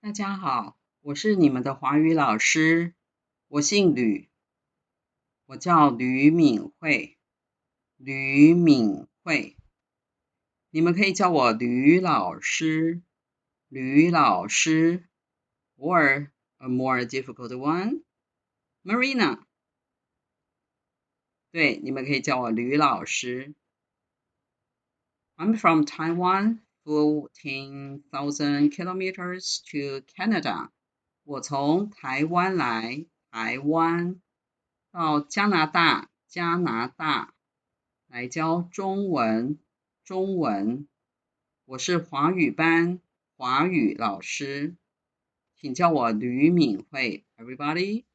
大家好，我是你们的华语老师，我姓吕，我叫吕敏慧。吕敏慧，你们可以叫我吕老师，吕老师，or a more difficult one, Marina。对，你们可以叫我吕老师。I'm from Taiwan, 14,000 kilometers to Canada. 我从台湾来，台湾到加拿大，加拿大来教中文，中文。我是华语班华语老师，请叫我吕敏慧。Everybody,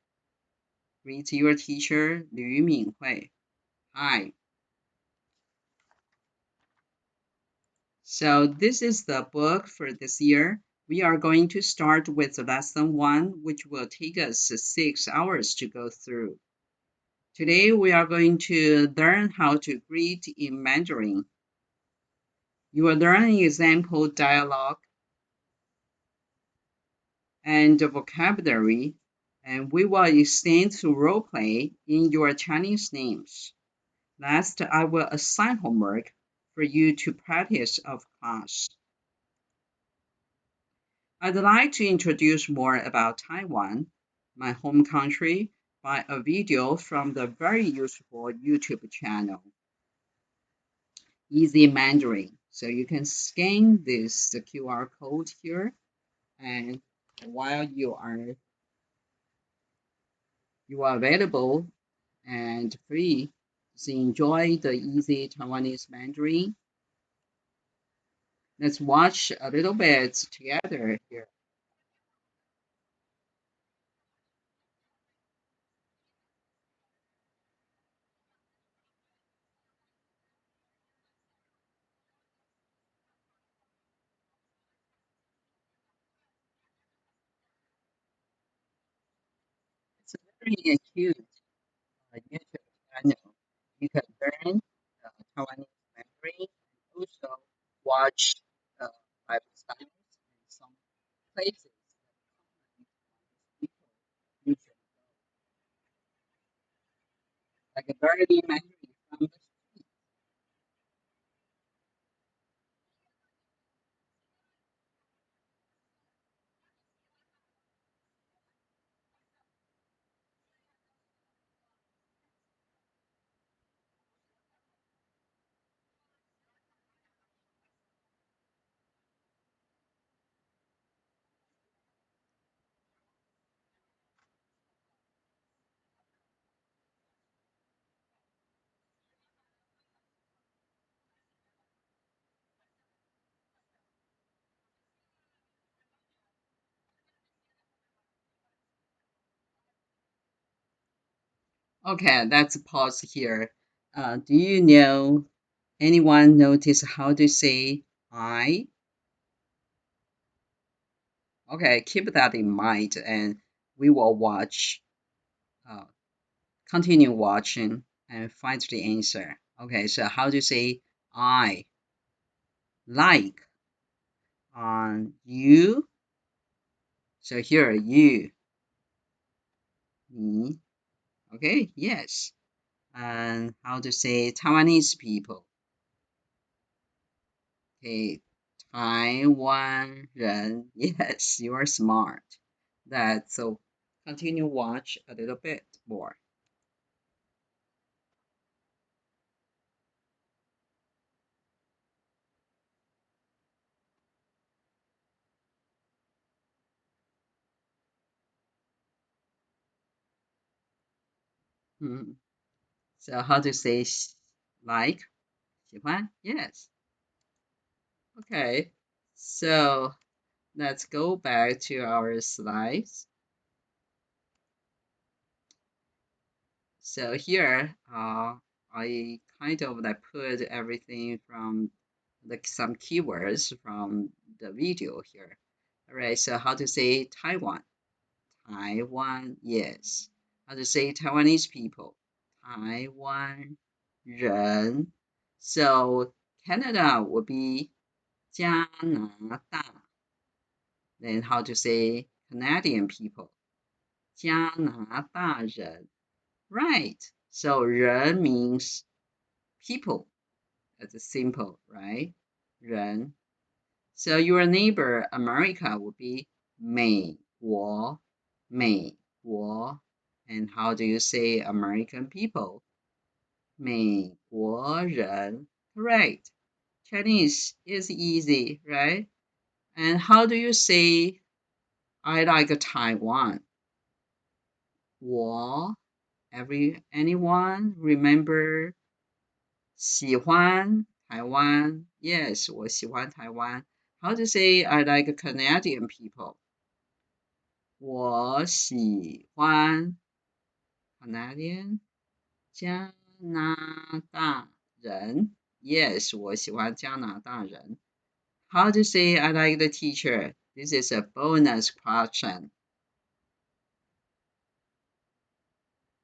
read your teacher 吕敏慧。Hi. So this is the book for this year. We are going to start with lesson 1, which will take us 6 hours to go through. Today we are going to learn how to greet in Mandarin. You will learn an example dialogue and vocabulary, and we will extend to role play in your Chinese names. Last, I will assign homework for you to practice of class. I'd like to introduce more about Taiwan, my home country, by a video from the very useful YouTube channel, Easy Mandarin. So you can scan this QR code here, and while you are available and free to enjoy the easy Taiwanese Mandarin, let's watch a little bit together here. It's a very cute YouTube channel. You can learn Taiwanese Mandarin and also watch Bible studies and some places that people usually go, like a dirty Mandarin from the street. Okay, let's pause here. Do you know anyone notice how to say I? Okay, keep that in mind and we will watch, uh, continue watching and find the answer. Okay, so how to say I? Like on you. So here, you, me. Okay, yes. And how to say Taiwanese people? Okay, 台湾人. Yes, you are smart. That so continue watch a little bit more. So how to say like? 喜欢? Yes. Okay. So let's go back to our slides. So here, I kind of like put everything from like some keywords from the video here. All right, so how to say Taiwan? Taiwan, yes. How to say Taiwanese people? Taiwan 人. So Canada would be 加拿大. Then how to say Canadian people? 加拿大人. Right. So 人 means people. That's simple, right? 人. So your neighbor, America, would be 美国. And how do you say American people? 美国人. Correct. Chinese is easy, right? And how do you say I like Taiwan? anyone remember 喜欢台湾? Yes, 我喜欢台湾. How to say I like Canadian people? 我喜欢 Canadian 加拿大人. Yes, 我喜欢加拿大人. How to say I like the teacher? This is a bonus question.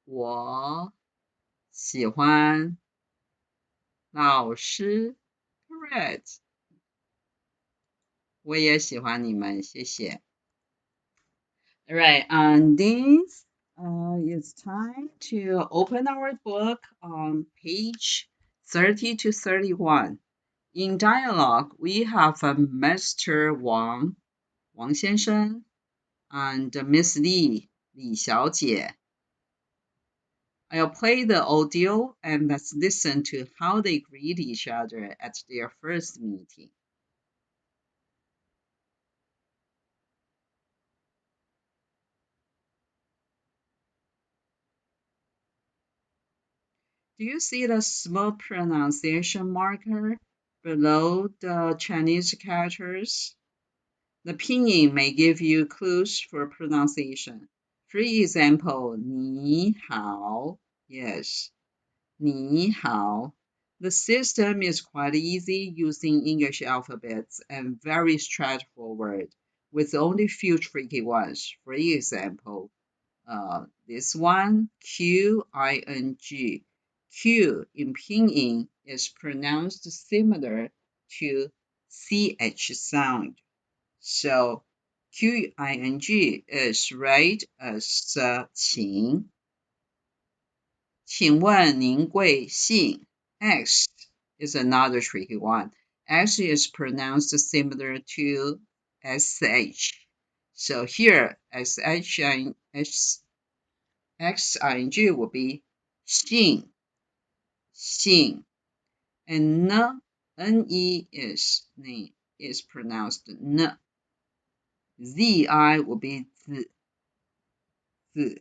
我喜欢老师 Correct. 我也喜欢你们，谢谢。Alright, and this it's time to open our book on page 30 to 31. In dialogue, we have Mr. Wang 先生 and Miss Li 小姐. I'll play the audio and let's listen to how they greet each other at their first meeting. Do you see the small pronunciation marker below the Chinese characters? The pinyin may give you clues for pronunciation. For example, 你好. Yes, 你好. The system is quite easy using English alphabets and very straightforward, with only few tricky ones. For example, this one, Q-I-N-G. Q in pinyin is pronounced similar to CH sound. So Q-I-N-G is right as 请. 请问您贵姓? X is another tricky one. X is pronounced similar to SH. So here, XING will be 姓. And NE is name, is pronounced N. ZI will be Z. Okay.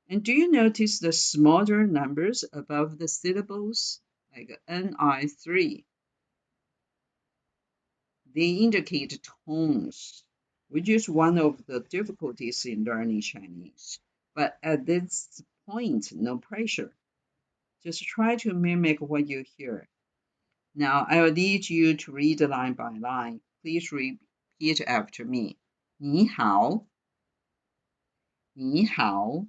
And do you notice the smaller numbers above the syllables, like NI3? They indicate tones, which is one of the difficulties in learning Chinese. But at this point, no pressure. Just try to mimic what you hear. Now, I will lead you to read line by line. Please repeat after me. 你好,你好,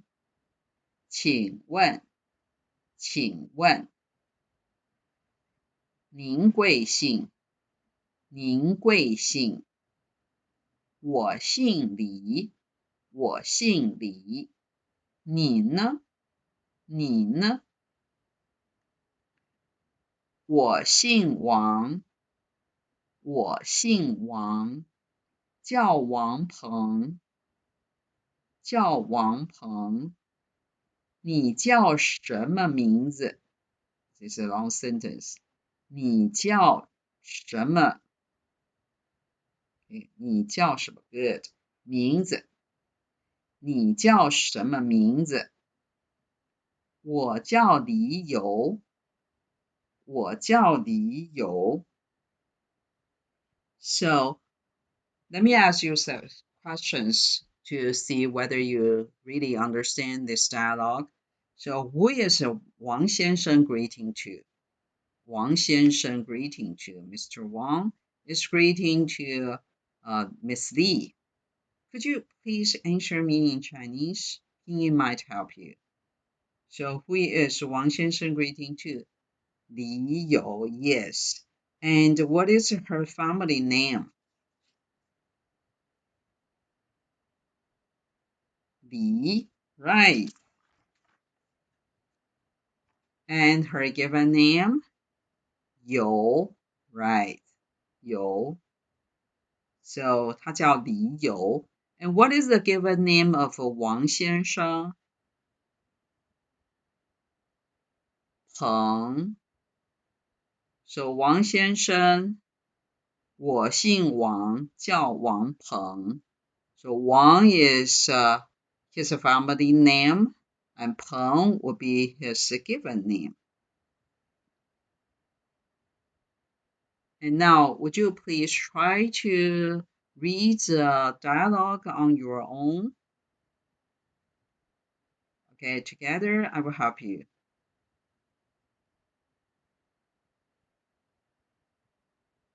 请问,请问,您贵姓,您贵姓,我姓李,我姓李,你呢?你呢?我姓王,我姓王,叫王鹏,叫王鹏,你叫什么名字? This is a long sentence. 你叫什么? Okay, 你叫什么? Good. 名字. 你叫什么名字? 我叫李友. 我叫李友. So, let me ask you some questions to see whether you really understand this dialogue. So, who is Wang 先生 greeting to? Wang 先生 greeting to. Mr. Wang is greeting to Miss Li. Could you please answer me in Chinese? Pinyin might help you. So, who is Wang 先生 greeting to? Li You, yes. And what is her family name? 李 right. And her given name 游 right. 游 So 她叫李游 And what is the given name of 王先生 彭 So 王先生我姓王叫王鹏 So Wang is his family name and Peng would be his given name. And now, would you please try to read the dialogue on your own? Okay, together I will help you.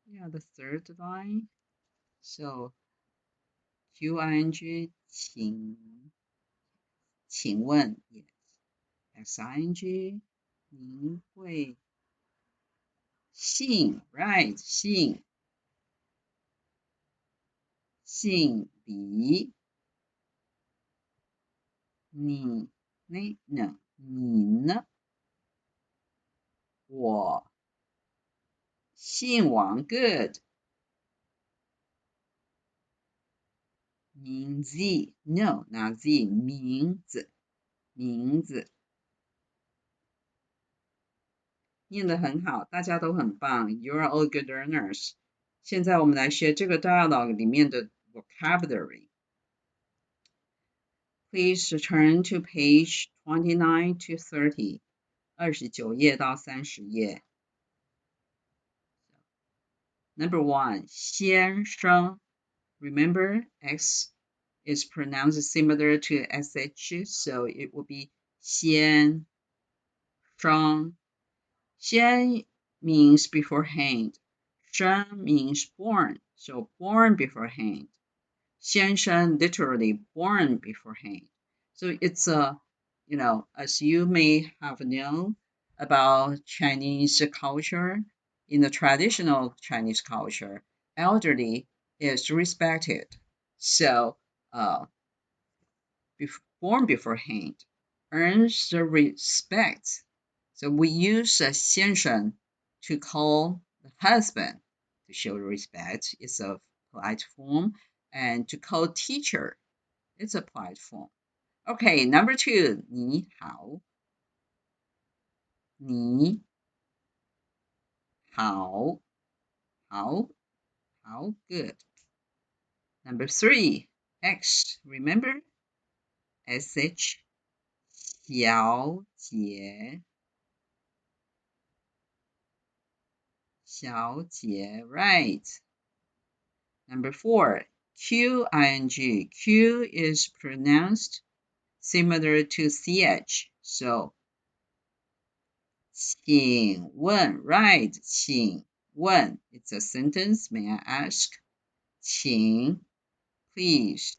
Yeah, the third line. So, Q-I-N-G, 请问 yes. X-I-N-G, 您会姓 right, 姓李你呢我姓王 good 名字 no not z 名字念得很好大家都很棒 You're all good learners 现在我们来学这个 dialogue 里面的 vocabulary Please turn to page 29 to 30 29页到30页Number 1 先生 Remember X is pronounced similar to SH so it will be 先生 Xian means beforehand. Shen means born. So born beforehand. Xianshan literally born beforehand. So it's as you may have known about Chinese culture, in the traditional Chinese culture, elderly is respected. So born beforehand earns the respect. So we use 先生 to call the husband to show respect. It's a polite form. And to call teacher, it's a polite form. Okay, number 2, 你好. 你好 how good. Number 3, X, remember? SH, 小姐, right. Number 4, Q-I-N-G. Q is pronounced similar to CH. So, 请问, right. 请问, it's a sentence. May I ask? 请, please.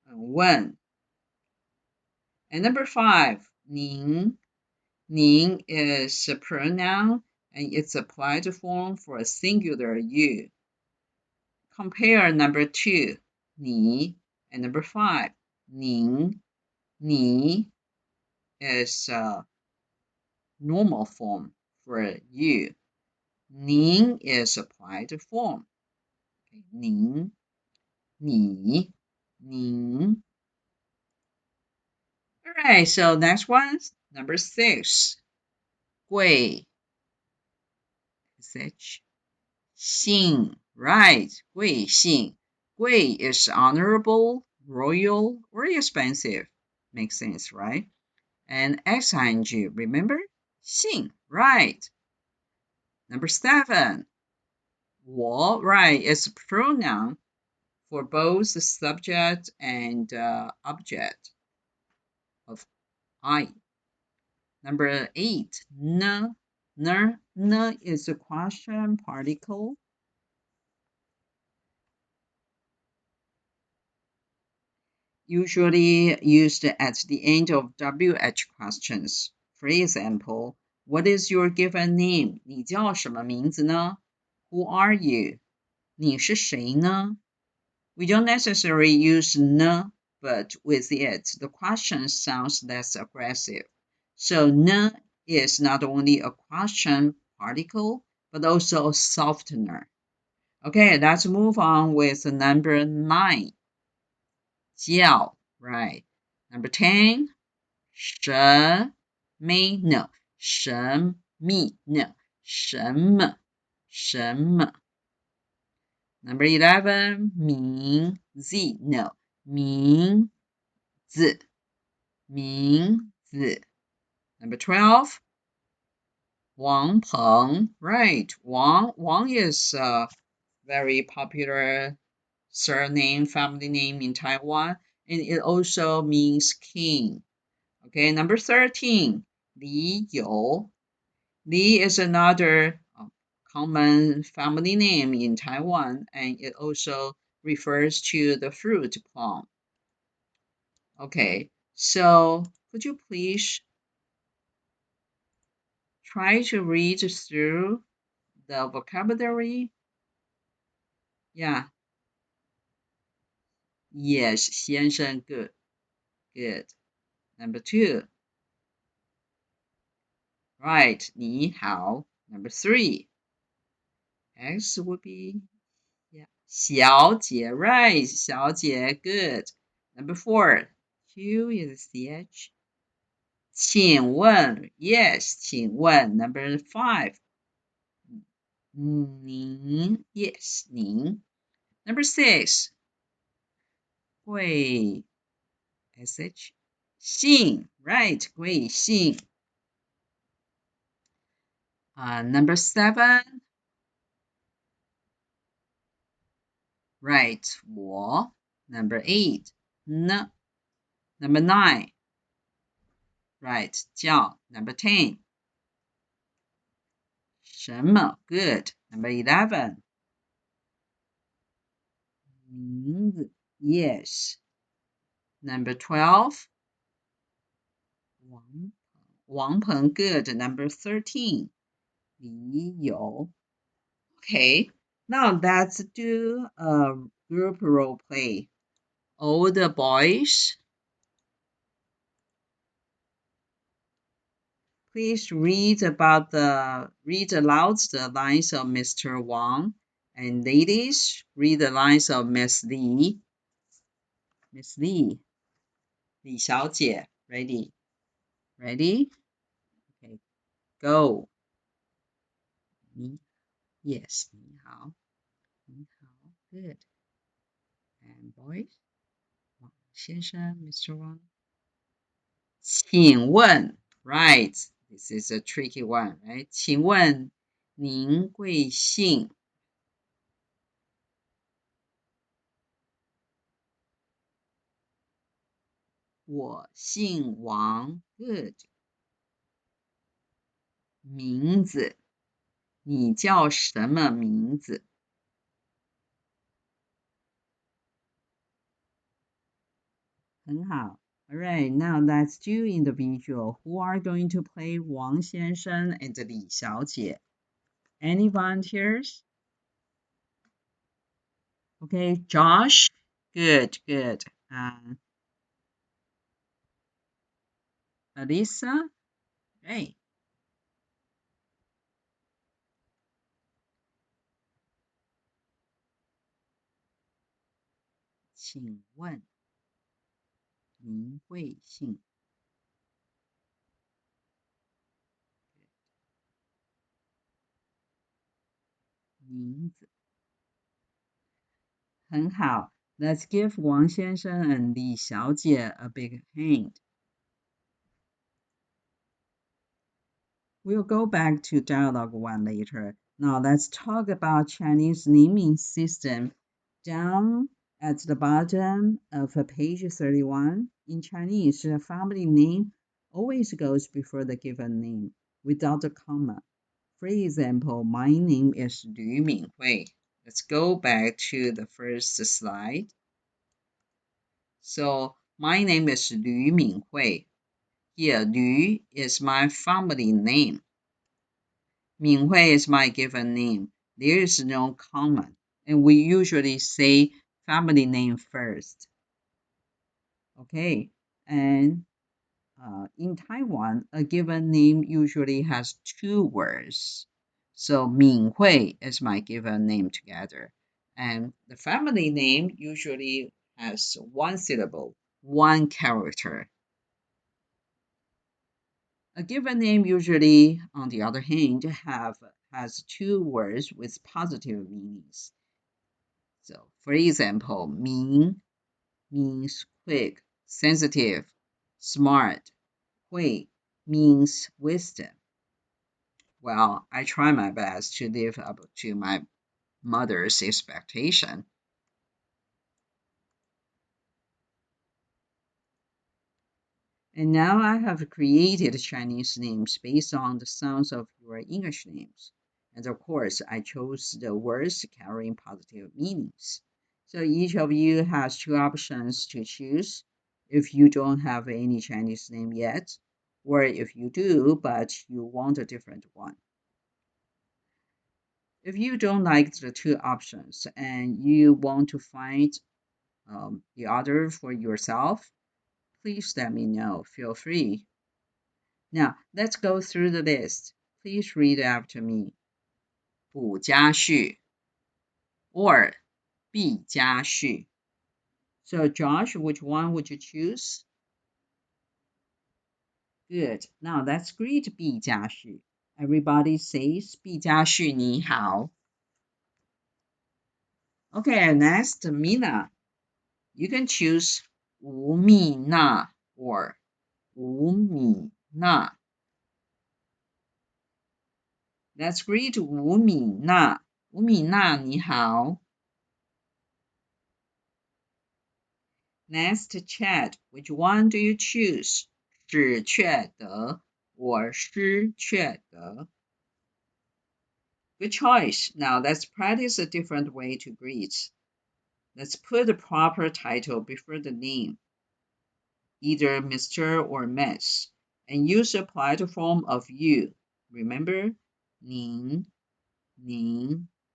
问. And number 5, 您. 您 is a pronoun and it's applied form for a singular you. Compare number 2, 你, and number 5, 您. 你 is a normal form for you. 您 is applied form. Okay, 您, 你, 您. Alright, so next one, number 6. 贵. SH. 姓, right. 贵姓. 贵 is honorable, royal, or expensive. Makes sense, right? And XING, remember? 姓, right. Number 7. 我, right, is a pronoun for both the subject and object of I. Number 8. Ne is a question particle. Usually used at the end of WH questions. For example, what is your given name? 你叫什么名字呢? Who are you? 你是谁呢? We don't necessarily use ne, but with it, the question sounds less aggressive. So ne is not only a question particle, but also a softener. Okay, let's move on with number 9. 叫, right. Number 10. 神秘呢神秘呢什么什么 Number 11. 名字呢名字名字 Number 12. 王鹏 right. Wang is a very popular surname, family name in Taiwan, and it also means king. Okay, number 13. 李友 Li is another common family name in Taiwan, and it also refers to the fruit plum. Okay, so could you please try to read through the vocabulary? Yeah. Yes, 先生 good. Good. Number 2. Right, 你好. Number 3. X would be, yeah, 小姐, right, 小姐, good. Number 4. Q is CH. 请问, yes, 请问. Number 5. 您, yes, 您. Number 6. 贵, SH. 姓, right, 贵姓. Number 7. Right, 我. Number 8. N. Number 9. Right, 叫. Number 10. 什么 good. Number 11. 名字 yes. Number 12. 王鹏 good. Number 13. 李友 Okay, now let's do a group role play. All the boys, please read aloud the lines of Mr. Wang, and ladies, read the lines of Miss Li. Miss Li, 李小姐 ready? Ready? Okay, go. Yes, 你好 good. And boys, 王先生 Mr. Wang. 请问 right, this is a tricky one, right? 请问您贵姓？我姓王 good. 名字，你叫什么名字？很好。Alright, now let's do individual. Who are going to play 王先生 and 李小姐? Any volunteers? Okay, Josh. Good. Alisa. Hey. 请问您贵姓？名字。很好。Let's give 王先生 and 李小姐 a big hand. We'll go back to dialogue 1 later. Now let's talk about Chinese naming system. Down at the bottom of page 31, in Chinese, the family name always goes before the given name, without a comma. For example, my name is Lü Minghui. Let's go back to the first slide. So, my name is Lü Minghui. Here, Lü is my family name. Minghui is my given name. There is no comma, and we usually say family name first. Okay, and in Taiwan, a given name usually has two words. So Minghui is my given name together. And the family name usually has one syllable, one character. A given name usually, on the other hand, has two words with positive meanings. So, for example, Ming means quick, sensitive, smart. Hui means wisdom. Well, I try my best to live up to my mother's expectation. And now I have created Chinese names based on the sounds of your English names. And of course, I chose the words carrying positive meanings. So each of you has two options to choose if you don't have any Chinese name yet, or if you do, but you want a different one. If you don't like the two options and you want to find the other for yourself, please let me know. Feel free. Now, let's go through the list. Please read after me. 补家序 or 必家序. So, Josh, which one would you choose? Good. Now, let's greet 必家序. Everybody says 必家序你好. Okay, next, Mina. You can choose 吴蜜娜 or 吴米娜. Let's greet 吴米娜. 吴米娜你好. Next, Chad. Which one do you choose? 史确德 or 施确德? Good choice. Now let's practice a different way to greet. Let's put the proper title before the name, either Mr. or Miss, and use the applied form of you. Remember? 您,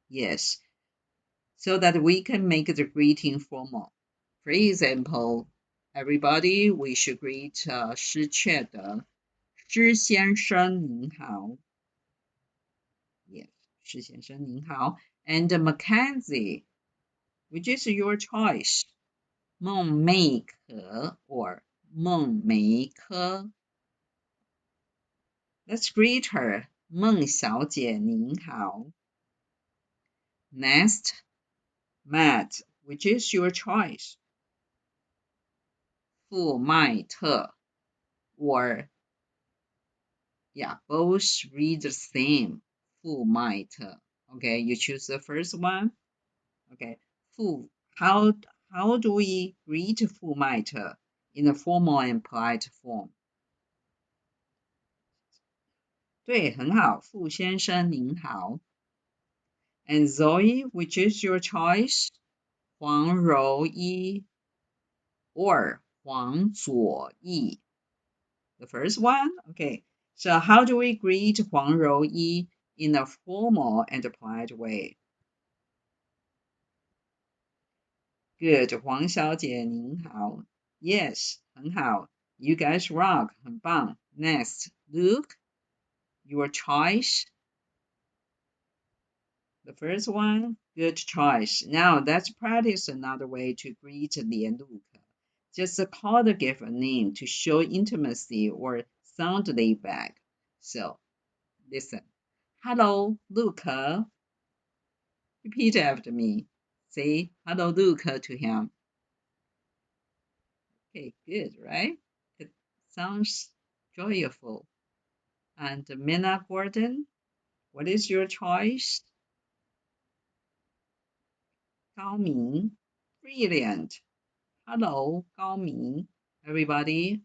yes, so that we can make the greeting formal. For example, everybody, we should greet 施确德. 施先生您好. Yes, 施先生您好. And Mackenzie, which is your choice? 孟美可 or 孟梅科. Let's greet her. 孟小姐您好. Next, Matt, which is your choice? 傅迈特 or both read the same. 傅迈特. Okay, you choose the first one. Okay, 傅 how do we greet 傅迈特 in a formal and polite form? 对，很好，傅先生您好。And Zoe, which is your choice? 黄柔一 or 黄左一. The first one? Okay. So how do we greet Huang Rouyi in a formal and polite way? Good. 黄小姐您好. Yes, 很好. You guys rock. 很棒. Next, Luke, your choice? The first one? Good choice. Now let's practice another way to greet Lian Luke. Just call the gift a name to show intimacy or sound laid back. So, listen. Hello, Luke. Repeat after me. Say hello, Luke to him. Okay, good, right? It sounds joyful. And Minna Gordon, what is your choice? Gao Ming. Brilliant. Hello, Gao Ming. Everybody.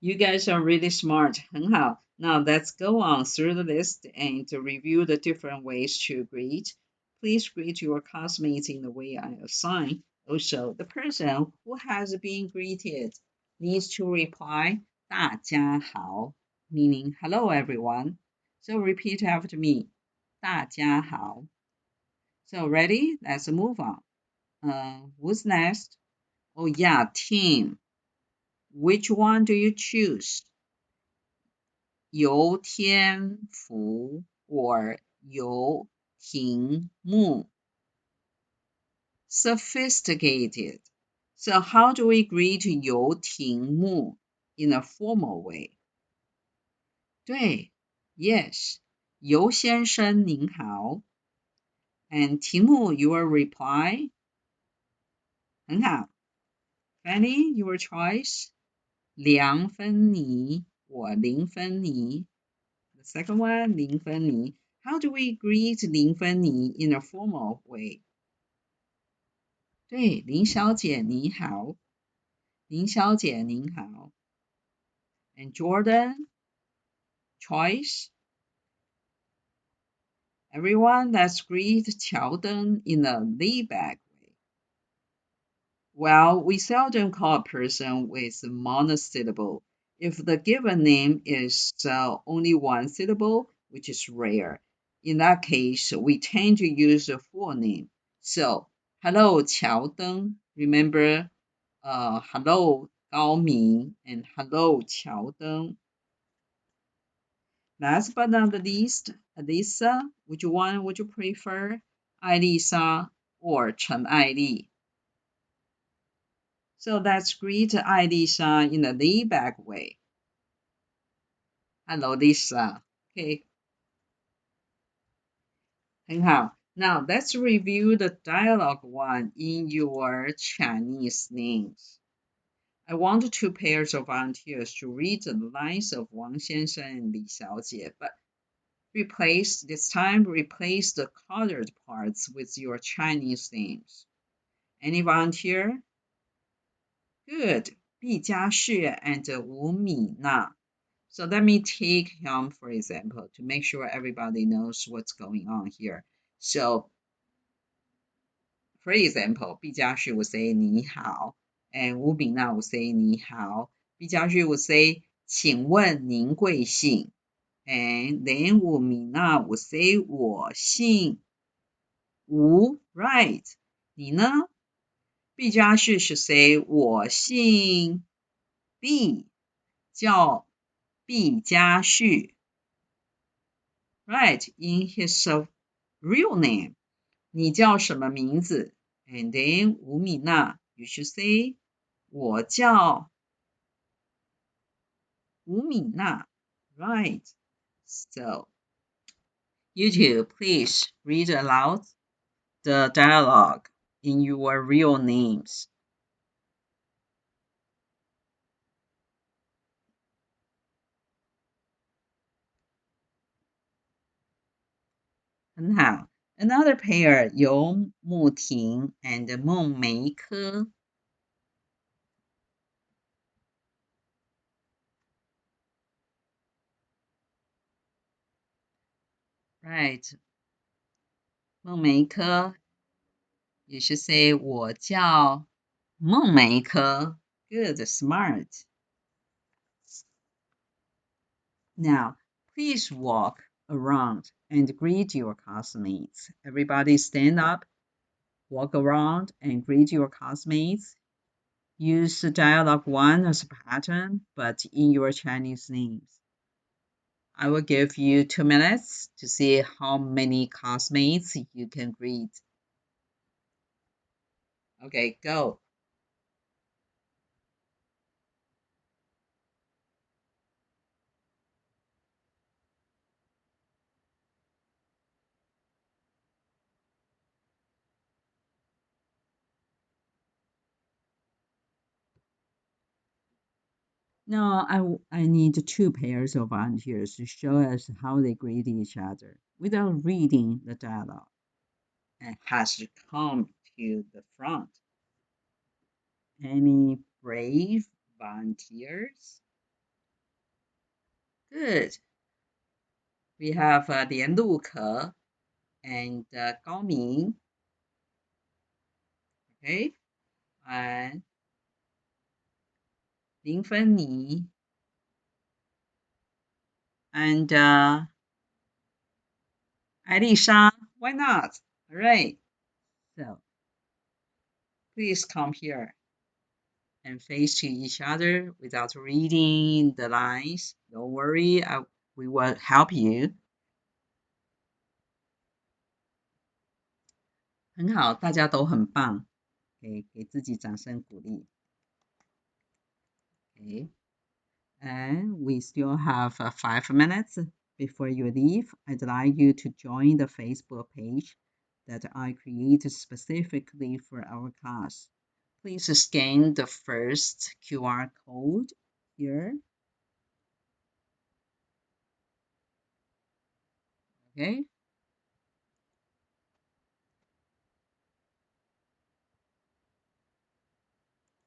You guys are really smart. 很好. Now let's go on through the list and review the different ways to greet. Please greet your classmates in the way I assign. Also, the person who has been greeted needs to reply 大家好, meaning hello everyone. So repeat after me. 大家好. So ready? Let's move on. Who's next? Oh yeah, Tim. Which one do you choose? 游天福 or 游庭木? Sophisticated. So how do we greet 游庭木 in a formal way? 对 Yes. 游先生您好 And 题目 your reply? 很好 Fanny, your choice? 梁芬妮 or 林芬妮 The second one, 林芬妮 How do we greet 林芬妮 in a formal way? 对，林小姐你好。林小姐您好。And Jordan, choice? Everyone, let's greet 乔登 in a laid-back way. Well, we seldom call a person with monosyllable if the given name is only one syllable, which is rare. In that case, we tend to use a full name. So, hello, 乔登. Remember, hello, 高明 and hello, 乔登. Last but not least, Lisa, which one would you prefer? 艾丽莎 or 陈爱丽? So let's greet 艾丽莎 in a laid-back way. Hello, Lisa. Okay. 很好. Now let's review the dialogue one in your Chinese names. I want 2 pairs of volunteers to read the lines of Wang 先生 and Li 小姐, but this time replace the colored parts with your Chinese names. Any volunteer? Good. 毕嘉旭 and 吴米娜. So let me take him for example to make sure everybody knows what's going on here. So, for example, 毕嘉旭 would say 你好 and 吴米娜 would say 你好. 毕嘉旭 would say 请问您贵姓? And then 吴米娜 would say 我姓吴 right. 你呢? 毕嘉旭 should say 我姓毕叫毕嘉旭 right in his real name 你叫什么名字 and then 吴米娜 you should say 我叫吴米娜 right so you two please read aloud the dialogue in your real names. Another pair, 游慕婷 and 孟梅科. Right. 孟梅科 You should say 我叫孟梅科 Good, smart. Now, please walk around and greet your classmates. Everybody stand up, walk around and greet your classmates. Use dialogue 1 as a pattern, but in your Chinese names. I will give you 2 minutes to see how many classmates you can greet. Okay, go. Now, I need 2 pairs of volunteers to show us how they greet each other without reading the dialogue. And has to come to the front. Any brave volunteers? Good. We have Lian Luke and Gao Ming. Okay. And Lin Fenni and Aisha. Why not? All right. So please come here and face to each other without reading the lines. Don't worry, we will help you. 很好，大家都很棒，给自己掌声鼓励。Okay. And we still have 5 minutes before you leave. I'd like you to join the Facebook page that I created specifically for our class. Please scan the first QR code here. Okay.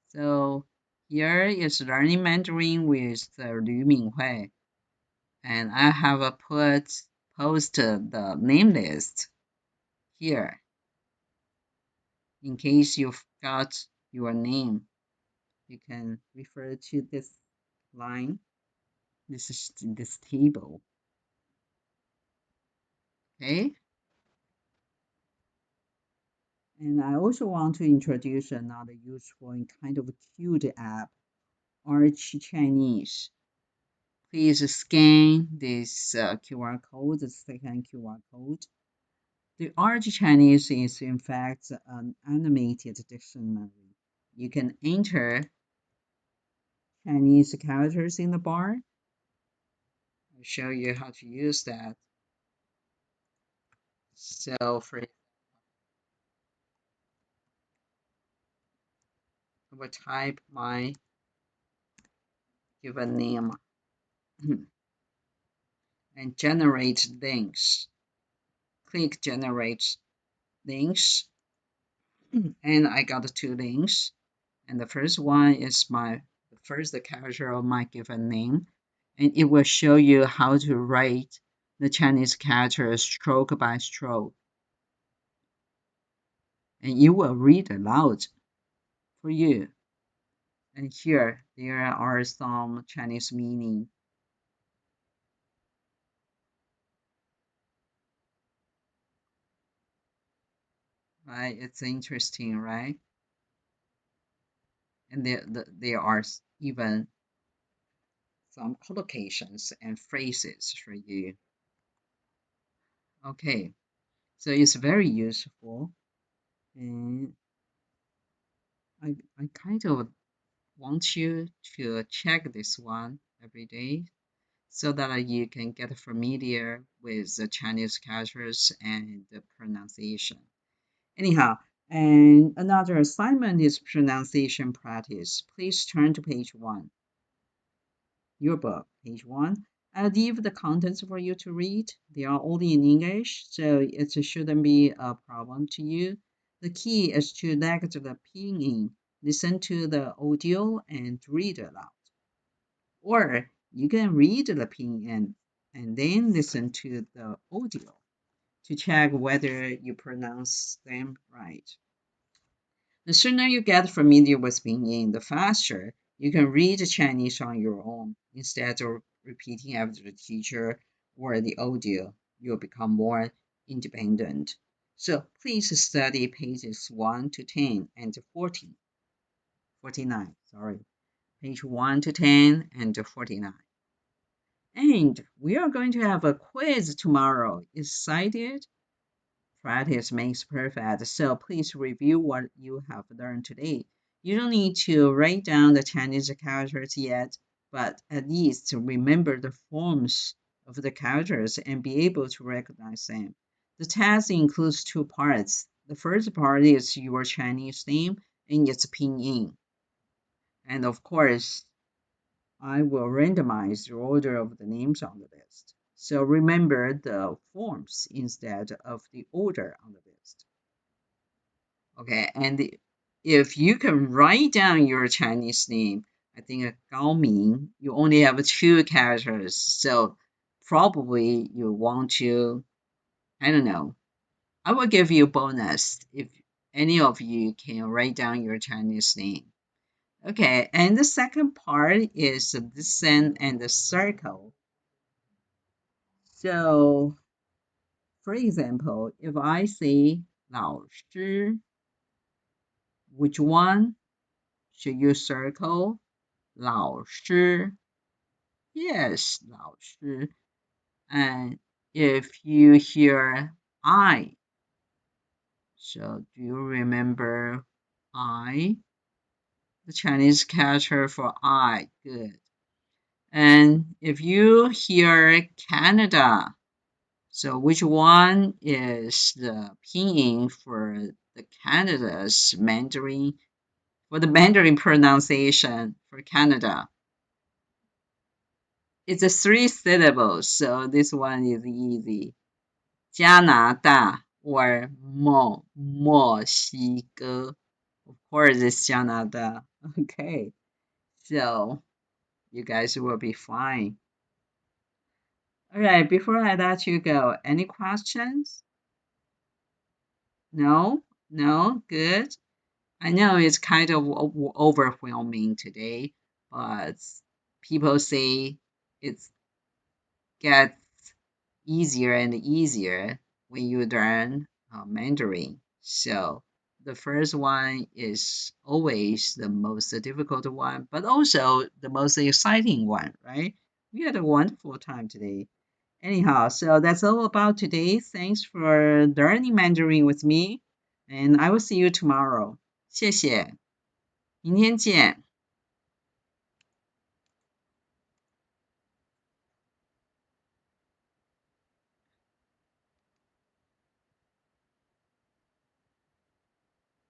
So here is Learning Mandarin with Liu Minghui. And I have posted the name list here in case you forgot your name. You can refer to this line. This is this table. Okay. And I also want to introduce another useful and kind of cute app, Arch Chinese. Please scan this QR code, the second QR code. The Arch Chinese is in fact an animated dictionary. You can enter Chinese characters in the bar. I'll show you how to use that. So for I will type my given name and generate links. Click generate links, and I got 2 links. And the first one is the first character of my given name, and it will show you how to write the Chinese characters stroke by stroke. And it will read aloud for you. And here there are some Chinese meaning. Right? It's interesting, right? And there are even some collocations and phrases for you. Okay, so it's very useful, and I kind of want you to check this one every day so that you can get familiar with the Chinese characters and the pronunciation. Anyhow, and another assignment is pronunciation practice. Please turn to page 1. Your book, page 1. I'll leave the contents for you to read. They are all in English, so it shouldn't be a problem to you. The key is to neglect the pinyin, listen to the audio, and read aloud. Or you can read the pinyin and then listen to the audio to check whether you pronounce them right. The sooner you get familiar with pinyin, the faster you can read Chinese on your own instead of repeating after the teacher or the audio. You'll become more independent. So please study pages 1 to 10 and 49. Page 1 to 10 and 49. And we are going to have a quiz tomorrow. Excited? Practice makes perfect, so please review what you have learned today. You don't need to write down the Chinese characters yet, but at least remember the forms of the characters and be able to recognize them. The test includes 2 parts. The first part is your Chinese name and its pinyin. And of course, I will randomize the order of the names on the list. So remember the forms instead of the order on the list. Okay, and if you can write down your Chinese name, I think Gao Ming, you only have 2 characters. So probably you want to, I don't know. I will give you a bonus if any of you can write down your Chinese name. Okay, and the second part is listen and the circle. So, for example, if I say 老师 Which one should you circle? 老师 Yes, 老师 And if you hear I, so do you remember I? The Chinese character for I. Good. And if you hear Canada, so which one is the pinyin for the Canada's Mandarin, for the Mandarin pronunciation for Canada? It's a 3 syllables, so this one is easy. 加拿大 or 墨西哥. Of course, it's 加拿大. Okay, so you guys will be fine. All right, before I let you go, any questions? No? No? Good. I know it's kind of overwhelming today, but people say it gets easier and easier when you learn Mandarin. So the first one is always the most difficult one, but also the most exciting one, right? We had a wonderful time today. Anyhow, so that's all about today. Thanks for learning Mandarin with me, and I will see you tomorrow. 谢谢，明天见。